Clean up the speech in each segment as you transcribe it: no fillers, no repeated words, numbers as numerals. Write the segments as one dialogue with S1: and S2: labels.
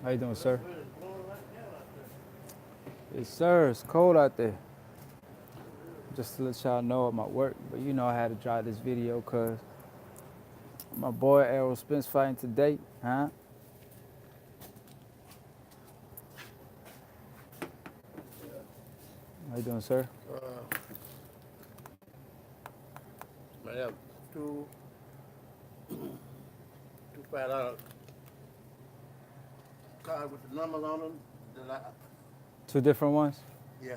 S1: How you doing, sir? Yes, sir. It's cold out there. Just to let y'all know I'm at work, but you know I had to drop this video because my boy Errol Spence fighting today, huh? How you doing, sir?
S2: I have two $5 cards with the numbers on them.
S1: Two different ones?
S2: Yeah.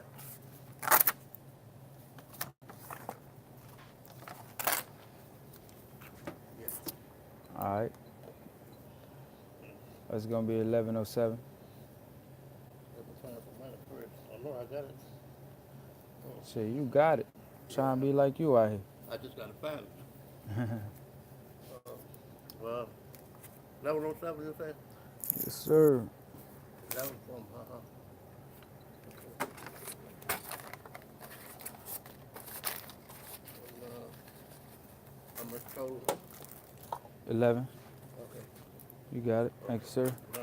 S2: Yeah.
S1: All right. That's going to be 1107.
S2: Let me find some money first. I know I got it.
S1: Shit, you got it. Trying to be like you out here.
S2: I just got to find it. Well, 1107, you say?
S1: Yes, sir.
S2: That was from, how much total?
S1: 11.
S2: Okay.
S1: You got it. Thank you, sir.
S2: Now,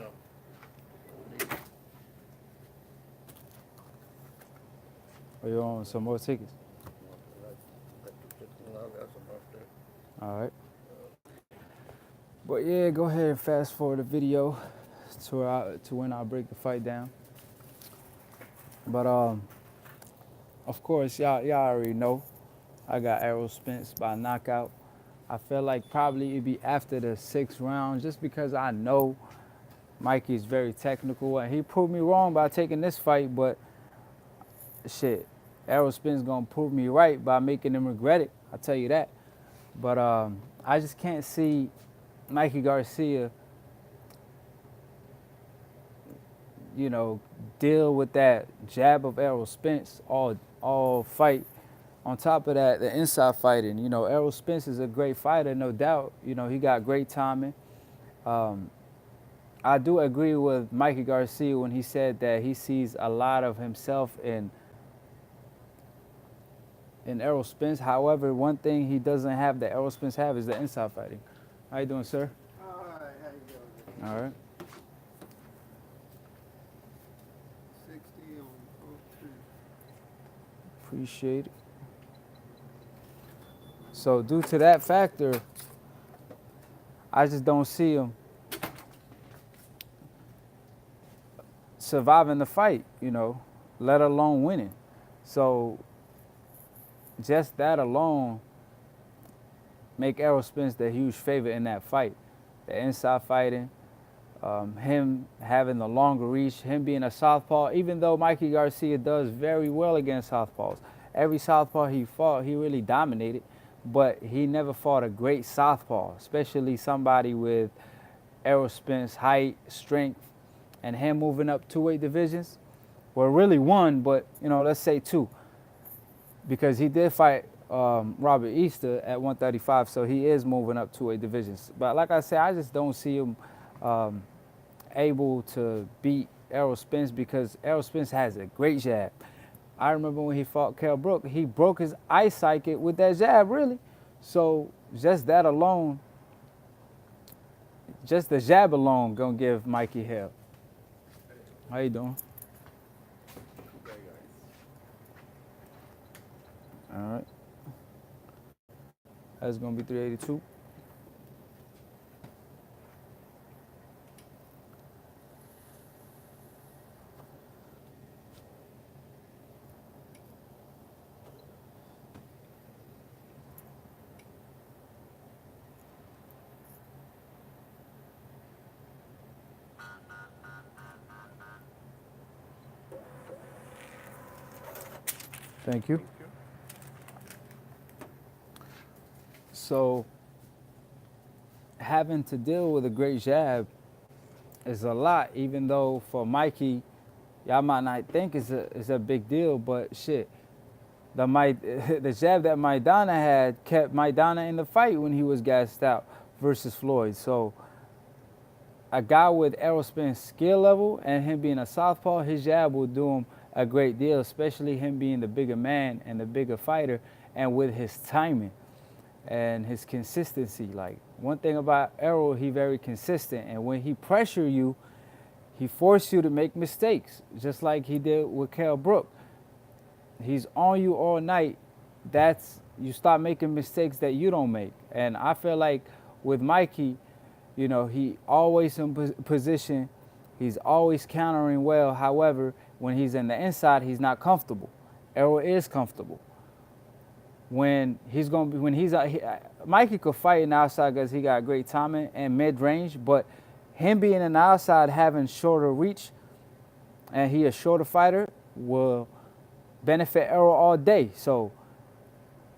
S1: Are you on some more tickets? All right. But yeah, go ahead and fast forward the video to when I break the fight down. But of course, y'all already know I got Errol Spence by knockout. I feel like probably it'd be after the 6th round, just because I know Mikey's very technical and he proved me wrong by taking this fight. But shit, Errol Spence gonna prove me right by making him regret it. I'll tell you that. But I just can't see Mikey Garcia, you know, deal with that jab of Errol Spence all fight. On top of that, the inside fighting. You know, Errol Spence is a great fighter, no doubt. You know, he got great timing. I do agree with Mikey Garcia when he said that he sees a lot of himself in Errol Spence. However, one thing he doesn't have that Errol Spence have is the inside fighting. How you doing, sir?
S2: all right, how you doing?
S1: All right.
S2: 60 on 02.
S1: Appreciate it. So due to that factor, I just don't see him surviving the fight, you know, let alone winning. So just that alone make Errol Spence the huge favorite in that fight. The inside fighting, him having the longer reach, him being a southpaw, even though Mikey Garcia does very well against southpaws. Every southpaw he fought, he really dominated, but he never fought a great southpaw, especially somebody with Errol Spence height, strength, and him moving up 2 weight divisions. Well, really one, but, you know, let's say 2. Because he did fight Robert Easter at 135, so he is moving up 2 weight divisions. But like I said, I just don't see him able to beat Errol Spence because Errol Spence has a great jab. I remember when he fought Kell Brook, he broke his eye socket with that jab, really. So just that alone, just the jab alone, gonna give Mikey hell. How you doing? All right. That's gonna be 382. Thank you. So having to deal with a great jab is a lot, even though for Mikey, y'all might not think it's a big deal, but shit, the jab that Maidana had kept Maidana in the fight when he was gassed out versus Floyd. So a guy with Errol Spence's skill level and him being a southpaw, his jab will do him a great deal, especially him being the bigger man and the bigger fighter, and with his timing and his consistency. Like, one thing about Errol, he very consistent, and when he pressure you, he forced you to make mistakes, just like he did with Kell Brook. He's on you all night. That's you start making mistakes that you don't make. And I feel like with Mikey, you know, he always in position. He's always countering well. However, when he's in the inside, he's not comfortable. Errol is comfortable. When he's gonna be, when he's Mikey could fight in the outside because he got great timing and mid range, but him being in the outside, having shorter reach, and he a shorter fighter will benefit Errol all day. So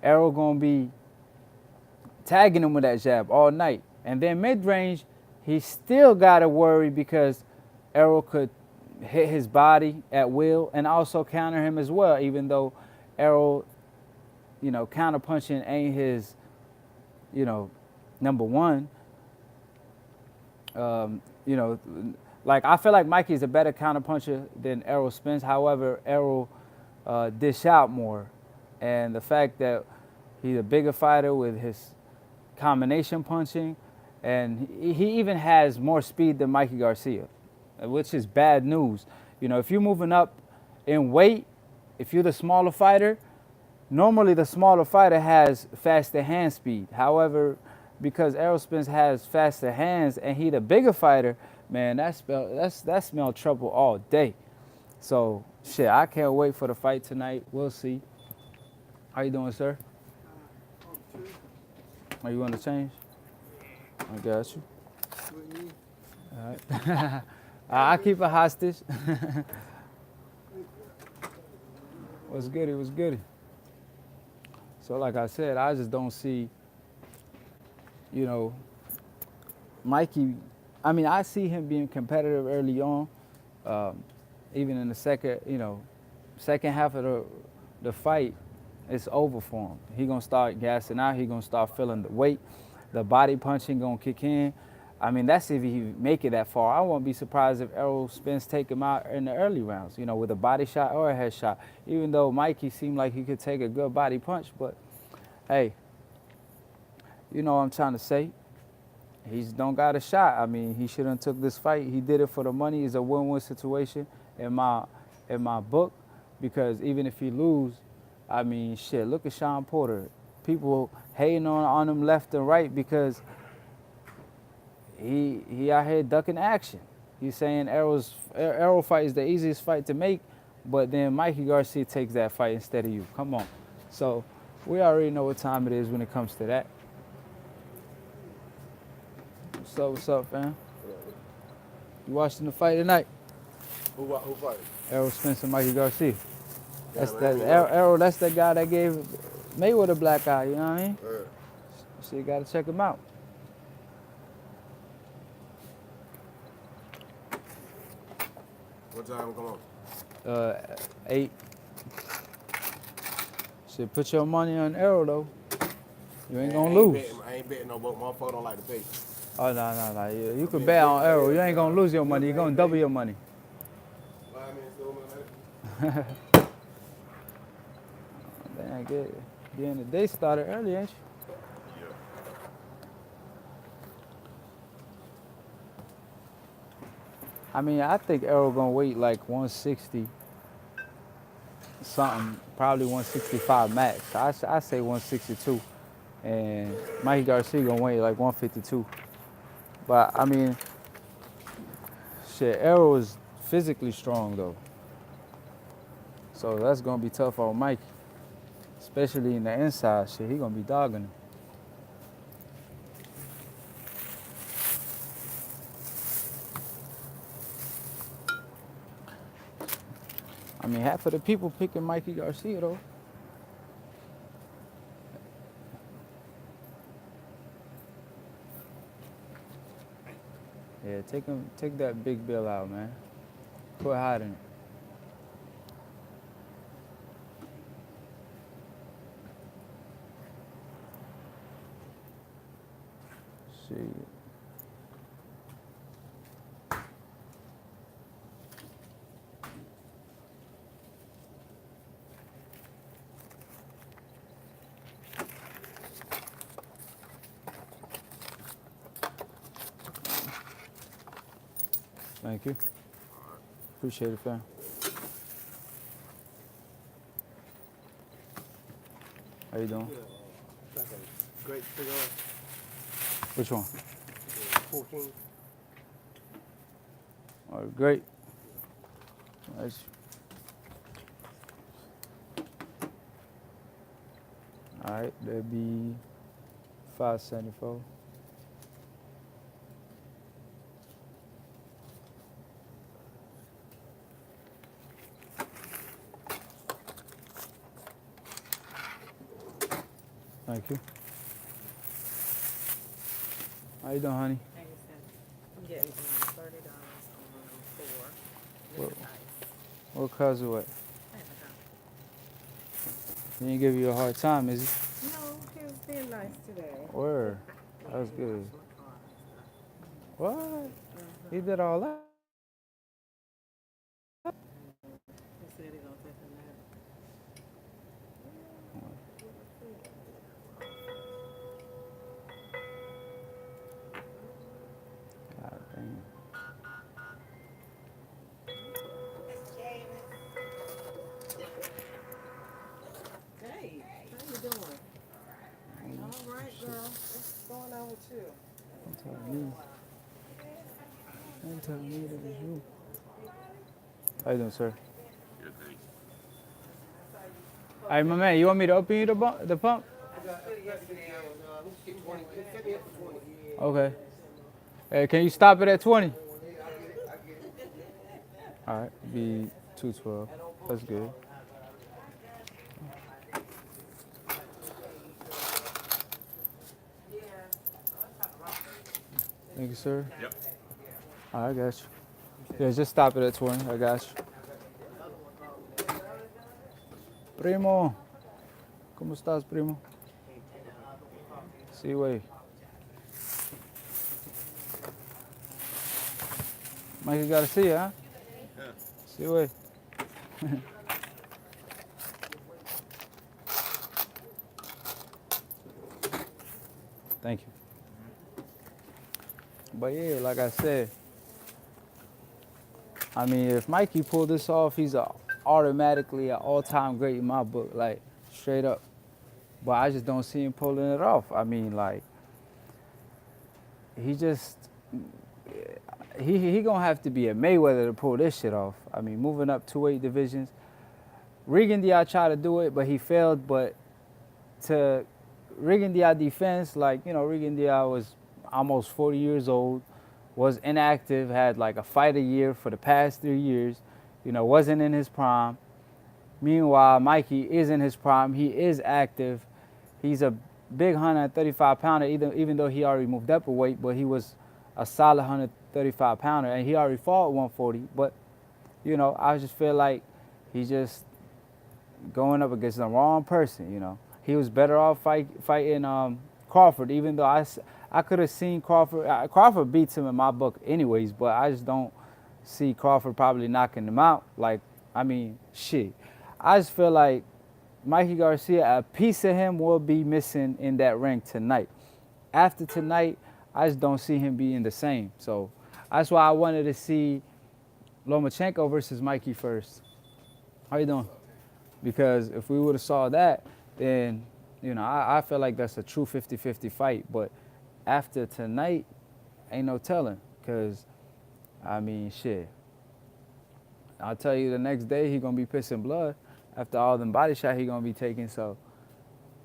S1: Errol gonna be tagging him with that jab all night. And then mid-range, he still got to worry because Errol could hit his body at will and also counter him as well, even though Errol, you know, counter-punching ain't his, you know, number one. You know, like I feel like Mikey's a better counter-puncher than Errol Spence. However, Errol dish out more. And the fact that he's a bigger fighter with his combination punching, and he even has more speed than Mikey Garcia, which is bad news. You know, if you're moving up in weight, if you're the smaller fighter, normally the smaller fighter has faster hand speed. However, because Errol Spence has faster hands and he the bigger fighter, man, that smell trouble all day. So shit, I can't wait for the fight tonight. We'll see. How you doing, sir? Are you want to change? I got you. All right. I keep a hostage. What's goody? What's goody? So like I said, I just don't see, you know, Mikey. I mean, I see him being competitive early on, even in the second half of the fight. It's over for him. He gonna start gassing out. He gonna start feeling the weight. The body punching gonna kick in. I mean, that's if he make it that far. I won't be surprised if Errol Spence take him out in the early rounds, you know, with a body shot or a head shot. Even though Mikey seemed like he could take a good body punch, but hey, you know what I'm trying to say. He's don't got a shot. I mean, he shouldn't took this fight. He did it for the money. It's a win-win situation in my book, because even if he lose, I mean, shit, look at Sean Porter. People hating on him left and right because he out here ducking action. He's saying Errol fight is the easiest fight to make, but then Mikey Garcia takes that fight instead of you. Come on. So we already know what time it is when it comes to that. What's up, fam? You watching the fight tonight?
S3: Who fighting?
S1: Errol Spence and Mikey Garcia.
S3: Yeah,
S1: Errol, that's the guy that gave Mayweather a black eye, you know what I mean?
S3: Yeah.
S1: So you gotta check him out.
S3: What time come on?
S1: 8. Shit, put your money on Errol though. You ain't gonna lose.
S3: I ain't betting no boat. Motherfucker don't like to pay.
S1: Oh, no. You can bet on Errol. You ain't gonna lose your money. You're gonna double your money.
S3: 5 minutes, 2 minutes.
S1: Dang, good. The end of the day started early, ain't you?
S3: Yeah.
S1: I mean, I think Errol gonna wait like 160 something, probably 165 max. I say 162, and Mikey Garcia gonna wait like 152. But I mean, shit, Errol is physically strong though, so that's gonna be tough on Mikey, especially in the inside. Shit, he gonna be dogging him. I mean, half of the people picking Mikey Garcia though. Yeah, take that big bill out, man. Quit hiding it. Shit. Thank you. Appreciate it, fam. How you doing?
S3: That's a great cigar.
S1: Which one?
S3: 14.
S1: All right, great. Nice. All right, that'd be $5.74. Thank you. How you doing, honey?
S4: I'm getting $30 on 4
S1: What,
S4: with ice.
S1: what cousin what?
S4: I have a
S1: He didn't give you a hard time, is he?
S4: No, he was being nice today.
S1: Word. That's good. What? He did all that?
S4: He said he gonna take a nap.
S1: God damn.
S4: Hey, how you doing? All right, girl. What's going on with you?
S1: Don't tell me. Don't tell me that it's you. How you doing, sir?
S3: Good, thanks.
S1: Hey, my man, you want me to open you the pump? Okay. Hey, can you stop it at 20? All right, be 212. That's good. Thank you, sir.
S3: Yep.
S1: All right, I got you. Yeah, just stop it at 20. I got you. Primo. ¿Cómo estás, primo? Sí, güey. Mikey Garcia, huh?
S3: Yeah.
S1: Sí, güey. Thank you. But yeah, like I said, I mean, if Mikey pulled this off, he's automatically an all-time great in my book, like straight up. But I just don't see him pulling it off. I mean, like, he just he gonna have to be a Mayweather to pull this shit off. I mean, moving up 2 weight divisions. Regan Diaz tried to do it, but he failed. But to Regan Diaz defense, like, you know, Regan Diaz was almost 40 years old, was inactive, had like a fight a year for the past 3 years, you know, wasn't in his prime. Meanwhile, Mikey is in his prime. He is active. He's a big 135-pounder, even though he already moved up a weight, but he was a solid 135-pounder, and he already fought 140. But, you know, I just feel like he's just going up against the wrong person, you know. He was better off fighting Crawford, even though I could have seen Crawford. Crawford beats him in my book anyways, but I just don't see Crawford probably knocking him out. Like, I mean, shit. I just feel like Mikey Garcia, a piece of him will be missing in that ring tonight. After tonight, I just don't see him being the same. So that's why I wanted to see Lomachenko versus Mikey first. How you doing? Because if we would have saw that, then, you know, I feel like that's a true 50-50 fight. But after tonight, ain't no telling. Because, I mean, shit. I'll tell you the next day he going to be pissing blood after all them body shots he going to be taking. So,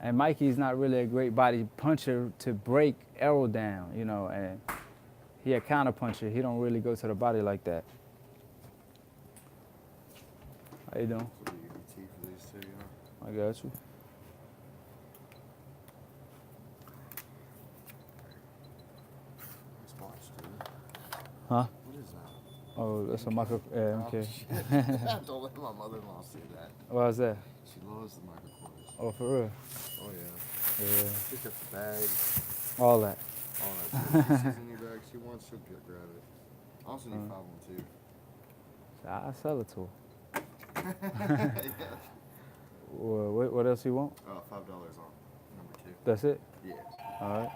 S1: and Mikey's not really a great body puncher to break Errol down, you know, and he a counter puncher. He don't really go to the body like that. How you doing? I got you. Huh?
S3: What is that?
S1: Oh, that's a micro. Yeah, okay.
S3: Don't let my mother-in-law see that.
S1: What's that?
S3: She loves the microphone.
S1: Oh, for real?
S3: Oh, yeah.
S1: Yeah.
S3: She's got the bags.
S1: All that.
S3: All that. If she sees any bag she wants, she'll grab it. I also need 5 one, too.
S1: I'll sell it to her.
S3: Yeah.
S1: Well, what else you want?
S3: $5 on number 2.
S1: That's it?
S3: Yeah.
S1: All right.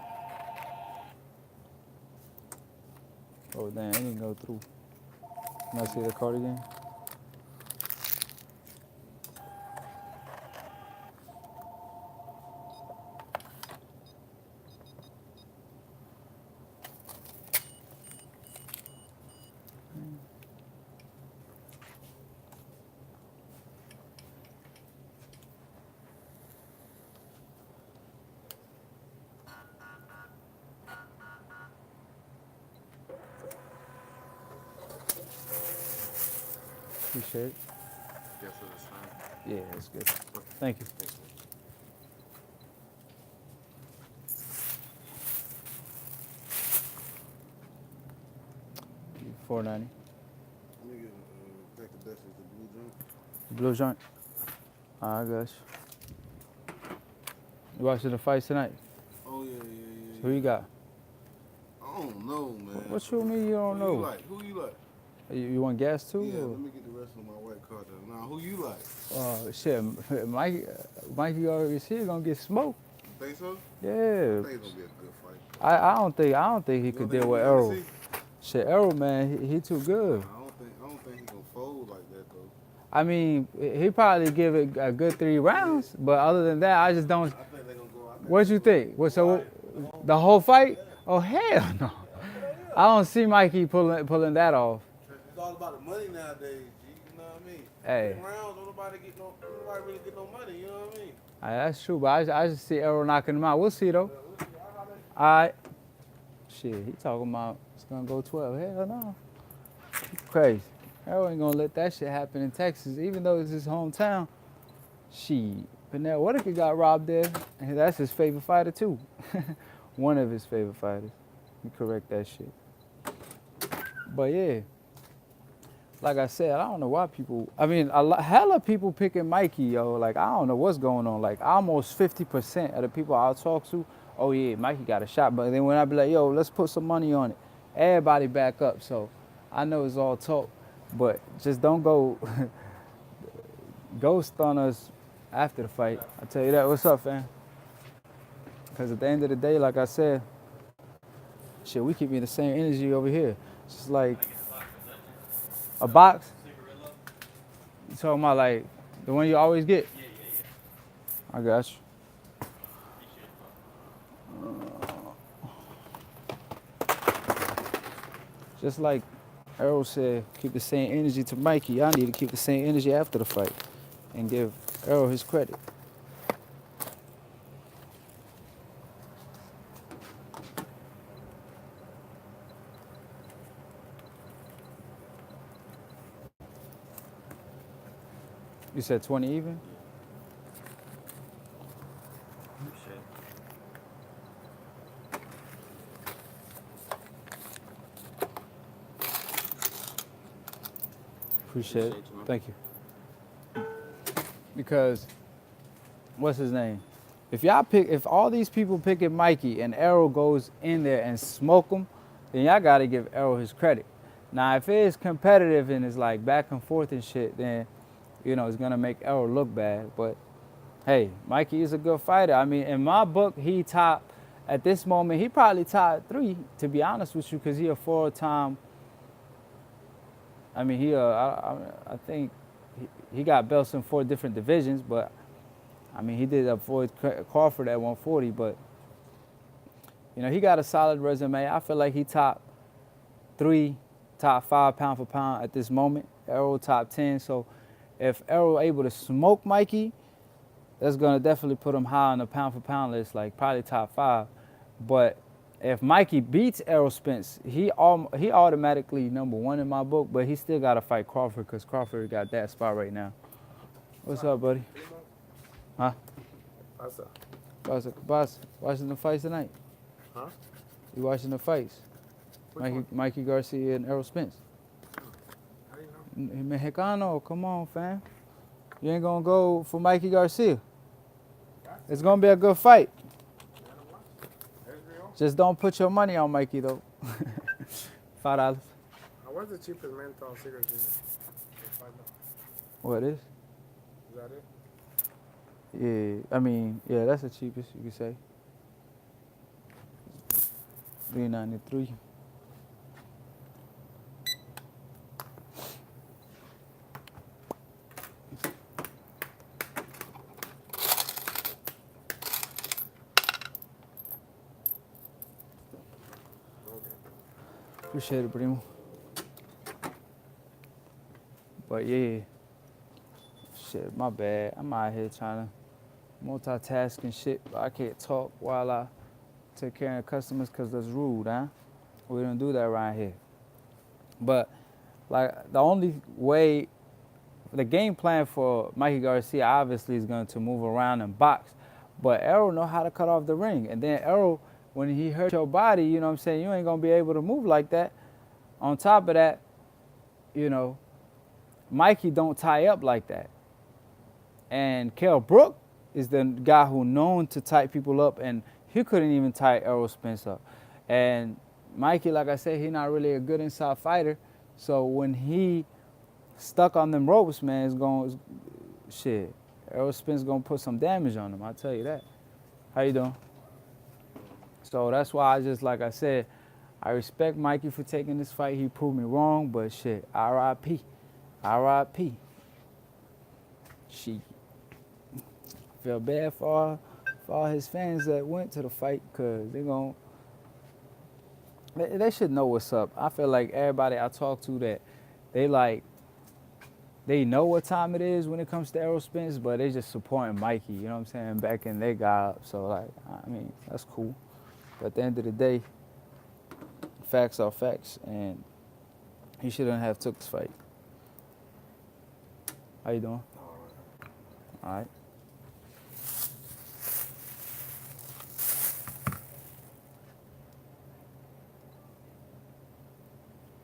S1: Oh, damn, it didn't go through. Can I see the card again? Appreciate it.
S3: Guess what it's time.
S1: Yeah, that's good. Thank you.
S3: Thanks, man.
S1: $4.90.
S3: Let me get back to best is the blue joint.
S1: Blue joint. I got you. You watching the fights tonight?
S3: Oh yeah.
S1: Who you got?
S3: I don't know, man.
S1: What you mean you don't know?
S3: Who you like?
S1: You want gas too?
S3: Yeah,
S1: or?
S3: let me get the rest of my white card. Now, who you like?
S1: Oh shit, Mikey Garcia gonna get smoked.
S3: You think so?
S1: Yeah.
S3: I think it's gonna be a good fight.
S1: I don't think he
S3: You
S1: could
S3: don't think
S1: deal with
S3: we gonna
S1: Errol.
S3: see?
S1: Shit, Errol man, he too good.
S3: I don't think he gonna fold like that though.
S1: I mean, he probably give it a good 3 rounds, but other than that, I just don't.
S3: I think they're gonna go out there.
S1: What you think? The whole fight? Oh hell no! I don't see Mikey pulling that off.
S3: It's all about the money nowadays, G. You know what I mean?
S1: Hey.
S3: 3 rounds, don't nobody really get no money. You know what I mean?
S1: That's true, but I just see Errol knocking him out. We'll see though. All right. Shit, he talking about it's gonna go 12. Hell no. Crazy. Errol ain't gonna let that shit happen in Texas, even though it's his hometown. Shit. Pernell Whitaker got robbed there, and that's his favorite fighter too. One of his favorite fighters. You correct that shit. But yeah, like I said, I don't know why people. I mean, hella people picking Mikey, yo. Like I don't know what's going on. Like almost 50% of the people I'll talk to, oh yeah, Mikey got a shot. But then when I be like, yo, let's put some money on it, everybody back up. So I know it's all talk, but just don't go ghost on us after the fight. I tell you that. What's up, fam? Because at the end of the day, like I said, shit, we keep me the same energy over here. It's just like a box. You talking about like the one you always get? Yeah. I got you. Just like Errol said, keep the same energy to Mikey. I need to keep the same energy after the fight and give Errol his credit. You said 20 even? Appreciate it. Thank you. Because, what's his name? If all these people picking Mikey and Errol goes in there and smoke him, then y'all gotta give Errol his credit. Now, if it is competitive and it's like back and forth and shit, then, you know, it's gonna make Errol look bad. But, hey, Mikey is a good fighter. I mean, in my book, at this moment, he probably top 3, to be honest with you, because he a 4-time. I mean, I think he got belts in 4 different divisions, but I mean, he did avoid Crawford at 140, but you know, he got a solid resume. I feel like he top 3, top 5 pound for pound at this moment. Errol top 10. So if Errol able to smoke Mikey, that's gonna definitely put him high on the pound for pound list, like probably top 5. But if Mikey beats Errol Spence, he automatically number 1 in my book, but he still got to fight Crawford because Crawford got that spot right now. What's up, buddy? Huh? Boss, watching the fights tonight?
S2: Huh?
S1: You watching the fights? Mikey Garcia and Errol Spence.
S2: How do you know?
S1: Mexicano, come on, fam. You ain't going to go for Mikey Garcia. It's going to be a good fight. Just don't put your money on Mikey, though. $5.
S2: What's the cheapest menthol cigarette you $5?
S1: What is?
S2: Is that it?
S1: Yeah, I mean, yeah, that's the cheapest, you could say. $3.93. Appreciate it, primo. But yeah, shit, my bad. I'm out here trying to multitask and shit, but I can't talk while I take care of customers because that's rude, huh? We don't do that around here. But like the only way, the game plan for Mikey Garcia obviously is going to move around and box, but Errol know how to cut off the ring. And then Errol, when he hurt your body, you know what I'm saying, you ain't gonna be able to move like that. On top of that, you know, Mikey don't tie up like that. And Kell Brook is the guy who known to tie people up, and he couldn't even tie Errol Spence up. And Mikey, like I said, he not really a good inside fighter. So when he stuck on them ropes, man, it's going shit. Errol Spence gonna put some damage on him. I'll tell you that. How you doing? So that's why I just, like I said, I respect Mikey for taking this fight. He proved me wrong, but shit, R.I.P. R.I.P. She feel bad for all his fans that went to the fight, because they should know what's up. I feel like everybody I talk to that they know what time it is when it comes to Errol Spence, but they just supporting Mikey, you know what I'm saying, backing their guy up. So like, I mean, that's cool. But at the end of the day, facts are facts, and he shouldn't have took this fight. How you doing? All right.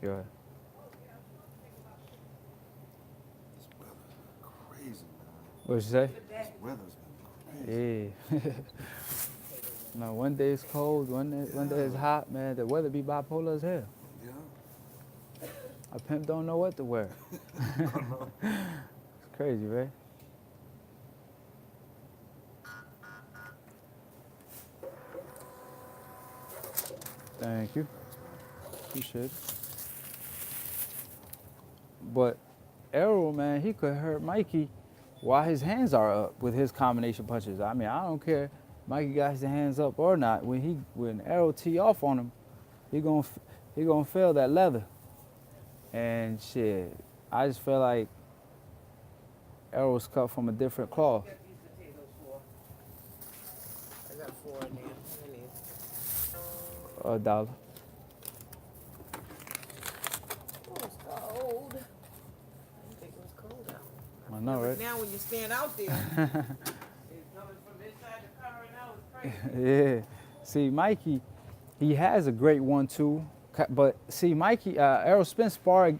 S1: Go ahead.
S3: This weather's crazy, man.
S1: What'd you say?
S3: This weather's been crazy.
S1: Yeah. No, one day it's cold, one day it's hot, man. The weather be bipolar as hell.
S3: Yeah.
S1: A pimp don't know what to wear. It's crazy, right? Thank you. Appreciate it. But Errol, man, he could hurt Mikey while his hands are up with his combination punches. I mean, I don't care Mikey got his hands up or not. When Errol tee off on him, he gonna feel that leather. And shit, I just feel like Errol's cut from a different cloth.
S4: Get these potatoes for? I got 4 in there.
S1: $1.
S4: Oh, it's cold. I didn't think it was cold out.
S1: I know, right?
S4: Now when you stand out there, it's coming from inside the car and now it's crazy.
S1: Yeah. See, Mikey, he has a great 1-2. But see, Mikey, Errol Spence sparred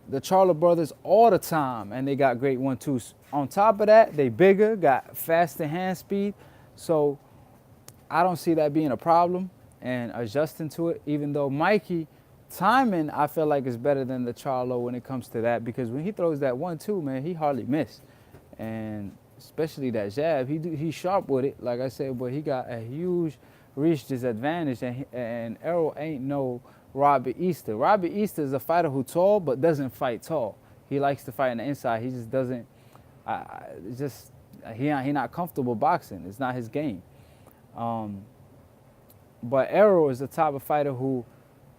S1: the Charlo brothers all the time, and they got great 1-2s. On top of that, they bigger, got faster hand speed. So I don't see that being a problem and adjusting to it, even though Mikey timing, I feel like, is better than the Charlo when it comes to that, because when he throws that 1-2, man, he hardly miss. And especially that jab, he's sharp with it, like I said, but he got a huge reach disadvantage, and Errol ain't no Robbie Easter. Robbie Easter is a fighter who tall but doesn't fight tall. He likes to fight on the inside. He just doesn't. He not comfortable boxing. It's not his game. But Errol is the type of fighter who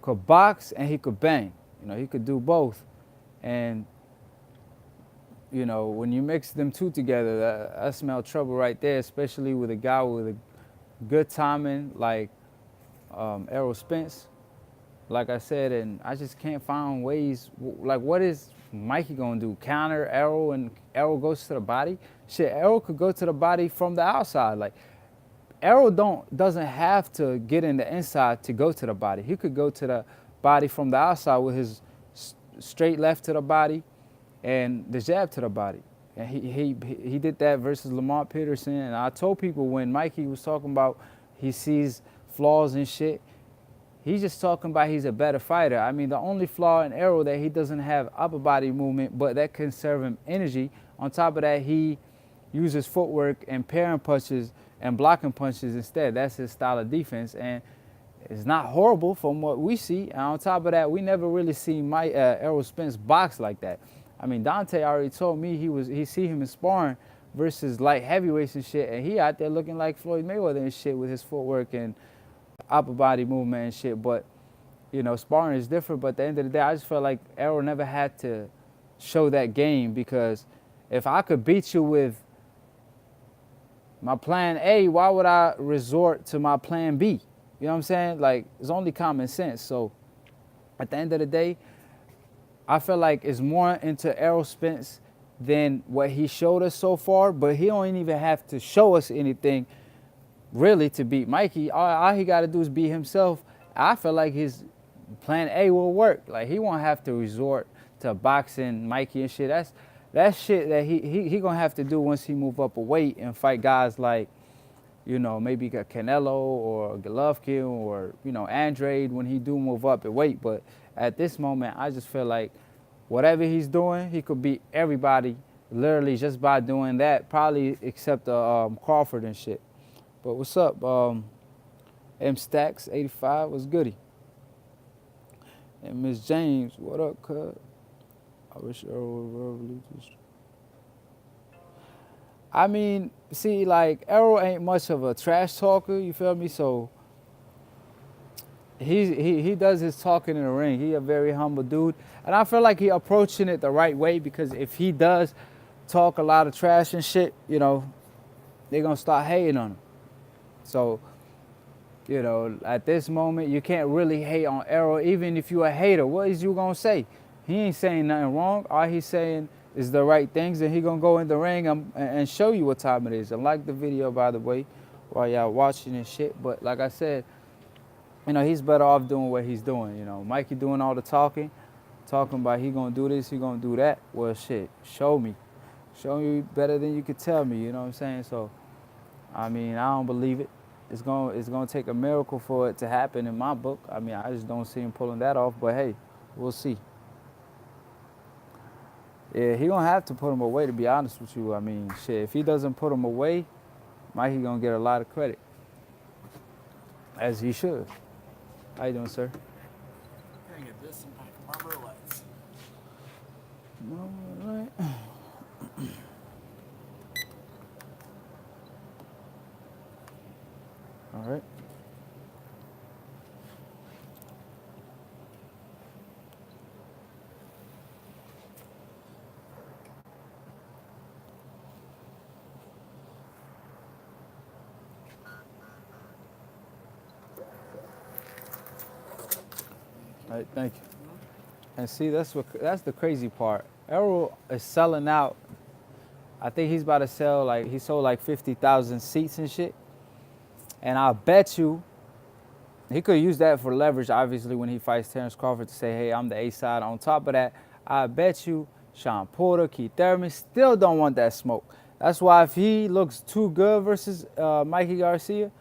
S1: could box and he could bang. You know, he could do both. And you know, when you mix them two together, I smell trouble right there, especially with a guy with a good timing like Errol Spence. Like I said, and I just can't find ways. Like, what is Mikey gonna do? Counter Errol, and Errol goes to the body? Shit, Errol could go to the body from the outside. Like, Errol doesn't have to get in the inside to go to the body. He could go to the body from the outside with his straight left to the body and the jab to the body. And he did that versus Lamont Peterson. And I told people when Mikey was talking about he sees flaws and shit, he's just talking about he's a better fighter. I mean, the only flaw in Errol that he doesn't have upper body movement, but that can serve him energy. On top of that, he uses footwork and parrying punches and blocking punches instead. That's his style of defense, and it's not horrible from what we see. And on top of that, we never really seen Errol Spence box like that. I mean, Dante already told me he see him in sparring versus light heavyweights and shit, and he out there looking like Floyd Mayweather and shit with his footwork and upper body movement and shit. But sparring is different, but at the end of the day, I just felt like Errol never had to show that game, because if I could beat you with my plan A, why would I resort to my plan B? You know what I'm saying? Like, it's only common sense. So at the end of the day, I feel like it's more into Errol Spence than what he showed us so far, but he don't even have to show us anything really to beat Mikey. All he got to do is beat himself. I feel like his plan A will work. Like, he won't have to resort to boxing Mikey and shit. That's shit that he gonna have to do once he move up a weight and fight guys like, maybe a Canelo or a Golovkin or, Andrade when he do move up in weight. But at this moment, I just feel like whatever he's doing, he could beat everybody literally just by doing that, probably except Crawford and shit. But what's up, M Stacks 85? What's goody? And Miss James, what up, cuz? I wish Errol would verbally just. I mean, see, like, Errol ain't much of a trash talker, you feel me? So he does his talking in the ring. He a very humble dude. And I feel like he approaching it the right way, because if he does talk a lot of trash and shit, they're gonna start hating on him. So, at this moment, you can't really hate on Errol. Even if you a hater, what is you gonna say? He ain't saying nothing wrong. All he's saying is the right things, and he gonna go in the ring and show you what time it is. And like the video, by the way, while y'all watching and shit. But like I said, he's better off doing what he's doing. Mikey doing all the talking about he gonna do this, he gonna do that. Well, shit, show me better than you could tell me. You know what I'm saying? So, I mean, I don't believe it. It's gonna take a miracle for it to happen in my book. I mean, I just don't see him pulling that off. But hey, we'll see. Yeah, he gonna have to put him away, to be honest with you. I mean, shit, if he doesn't put him away, Mikey gonna get a lot of credit, as he should. How you doing, sir?
S2: Hang it this and back Marlboro Lights.
S1: All right. All right. All right, thank you. And see, that's the crazy part. Errol is selling out. I think he's about to sell, like, he sold like 50,000 seats and shit. And I bet you he could use that for leverage, obviously, when he fights Terrence Crawford, to say, hey, I'm the A-side. On top of that, I bet you Sean Porter, Keith Thurman still don't want that smoke. That's why if he looks too good versus Mikey Garcia,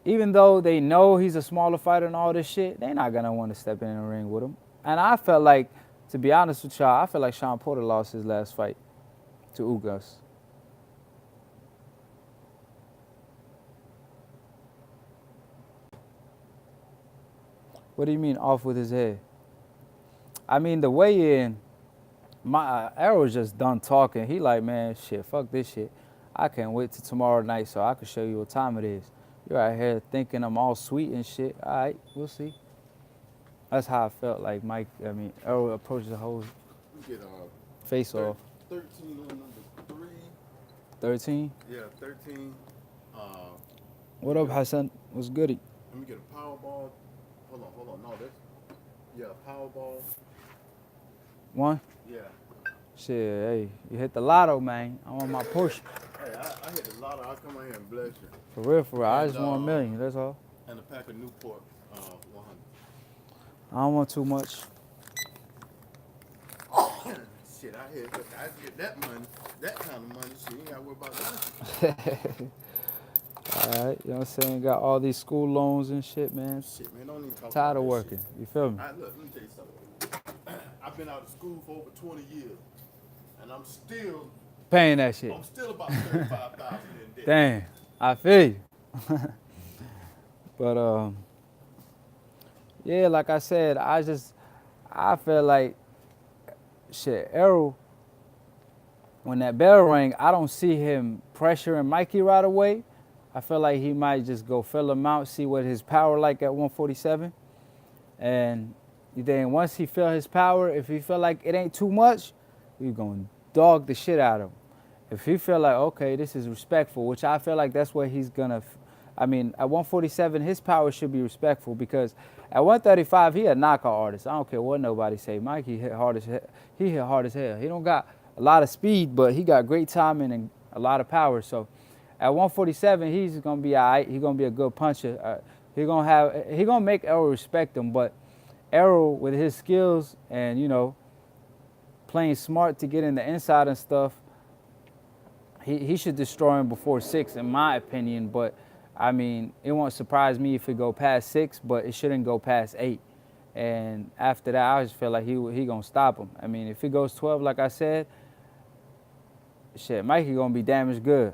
S1: even though they know he's a smaller fighter and all this shit, they're not going to want to step in the ring with him. And I felt like, to be honest with y'all, I feel like Sean Porter lost his last fight to Ugas. What do you mean off with his head? I mean, the weigh-in, my Errol's just done talking. He like, man, shit, fuck this shit. I can't wait till tomorrow night so I can show you what time it is. You're out here thinking I'm all sweet and shit. All right, we'll see. That's how I felt like Errol approached the whole
S3: We get
S1: face off.
S3: 13 on number 3.
S1: 13?
S3: Yeah, 13.
S1: What up, Hassan? What's goody?
S3: Let me get a Powerball. Hold on. No, this. Yeah, Powerball.
S1: One?
S3: Yeah.
S1: Shit, hey, you hit the lotto, man. I want my portion.
S3: Hey, I hit a lot. I'll come out here and bless you.
S1: For real. I
S3: And,
S1: just want $1 million, that's all.
S3: And a pack of Newport 100.
S1: I don't want too much.
S3: Shit, I get that money, that kind of money. Shit, you ain't got to worry about that.
S1: All right, you know what I'm saying? Got all these school loans and shit, man.
S3: Shit, man, don't even talk
S1: Tired
S3: about
S1: of
S3: that
S1: working.
S3: shit.
S1: You feel me?
S3: Look, let me tell you something. I've been out of school for over 20 years, and I'm still
S1: Paying that shit.
S3: about 35,000 in debt.
S1: Damn, I feel you. But yeah, like I said, I feel like shit. Errol, when that bell rang, I don't see him pressuring Mikey right away. I feel like he might just go fill him out, see what his power like at 147. And then once he feel his power, if he feel like it ain't too much, we gonna dog the shit out of him. If he feel like, okay, this is respectful, which I feel like that's what he's gonna. I mean, at 147, his power should be respectful because at 135, he a knockout artist. I don't care what nobody say. Mikey hit hard as hell. He hit hard as hell. He don't got a lot of speed, but he got great timing and a lot of power. So at 147, he's gonna be all right. He's gonna be a good puncher. He gonna make Errol respect him. But Errol, with his skills and playing smart to get in the inside and stuff, he should destroy him before 6, in my opinion. But I mean, it won't surprise me if it go past 6, but it shouldn't go past 8. And after that, I just feel like he gonna stop him. I mean, if it goes 12, like I said, shit, Mikey gonna be damaged good.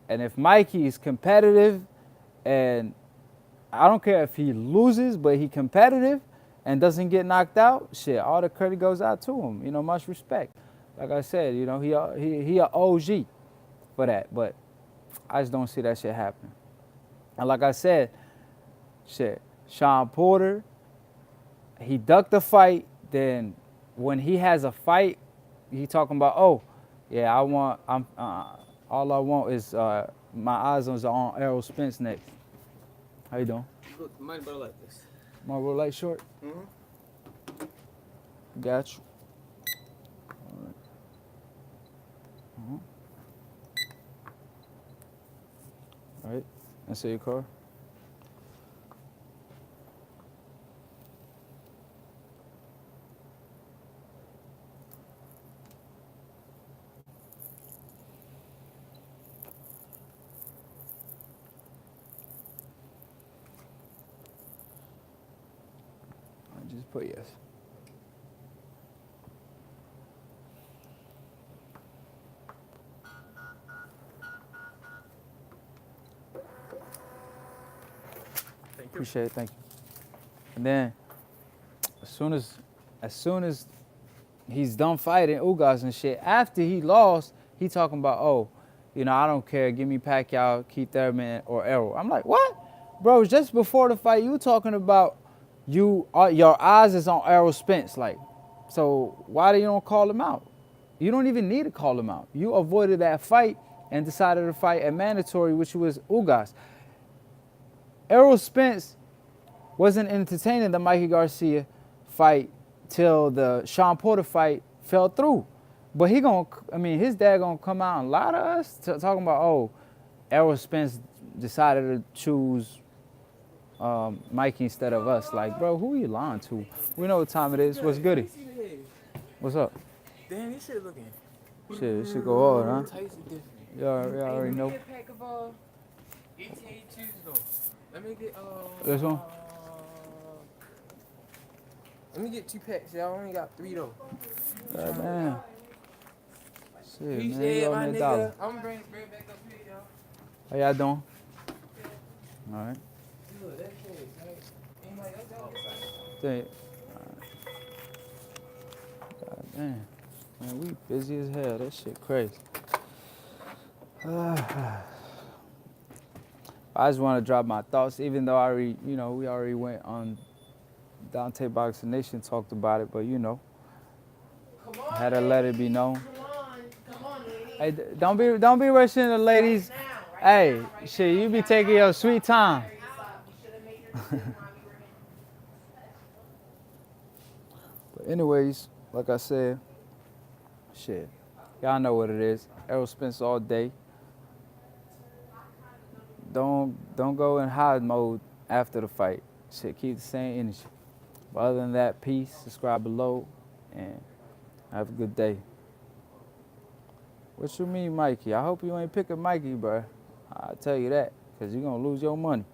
S1: And if Mikey is competitive, and I don't care if he loses, but he competitive and doesn't get knocked out, shit, all the credit goes out to him. Much respect. Like I said, he a OG for that. But I just don't see that shit happening. And like I said, shit, Sean Porter, he ducked the fight. Then when he has a fight, he talking about, oh, yeah, all I want is my eyes on Errol Spence next. How you doing?
S5: Look, might about like this.
S1: Marlboro Light short?
S5: Mm-hmm.
S1: Got you. All right. All right. I see your car. I just put yes. Appreciate it, thank you. And then, as soon as he's done fighting Ugas and shit, after he lost, he talking about, oh, I don't care, give me Pacquiao, Keith Thurman, or Errol. I'm like, what? Bro, just before the fight, you talking about your eyes is on Errol Spence. Like, so why do you don't call him out? You don't even need to call him out. You avoided that fight and decided to fight at mandatory, which was Ugas. Errol Spence wasn't entertaining the Mikey Garcia fight till the Sean Porter fight fell through. But his dad gonna come out and lie to us talking about, oh, Errol Spence decided to choose Mikey instead of us. Like, bro, who are you lying to? We know what time it is. What's goody? What's up?
S5: Damn, this shit looking.
S1: Shit, this shit go hard, huh?
S5: Tasty different.
S1: You already know.
S5: Let me get a pack of 18 cheese though. Let me get
S1: This one?
S5: Let me get 2 packs. Y'all only got 3 though.
S1: God damn. Shit,
S5: He
S1: man,
S5: said,
S1: you owe
S5: my
S1: me $1.
S5: nigga, I'm bring it back up here, y'all.
S1: How y'all doing? All right.
S5: Look, that shit, right? Anybody else got this?
S1: Thank God damn. Man, we busy as hell. That shit crazy. I just want to drop my thoughts, even though we already went on Dante Boxing Nation, talked about it, but had to let it be known.
S4: Come on,
S1: Hey, don't be rushing the ladies. Hey, shit, you be taking your sweet time. But anyways, like I said, shit, y'all know what it is. Errol Spence all day. Don't go in hide mode after the fight. Shit, keep the same energy. But other than that, peace, subscribe below, and have a good day. What you mean, Mikey? I hope you ain't picking Mikey, bro. I'll tell you that, because you're going to lose your money.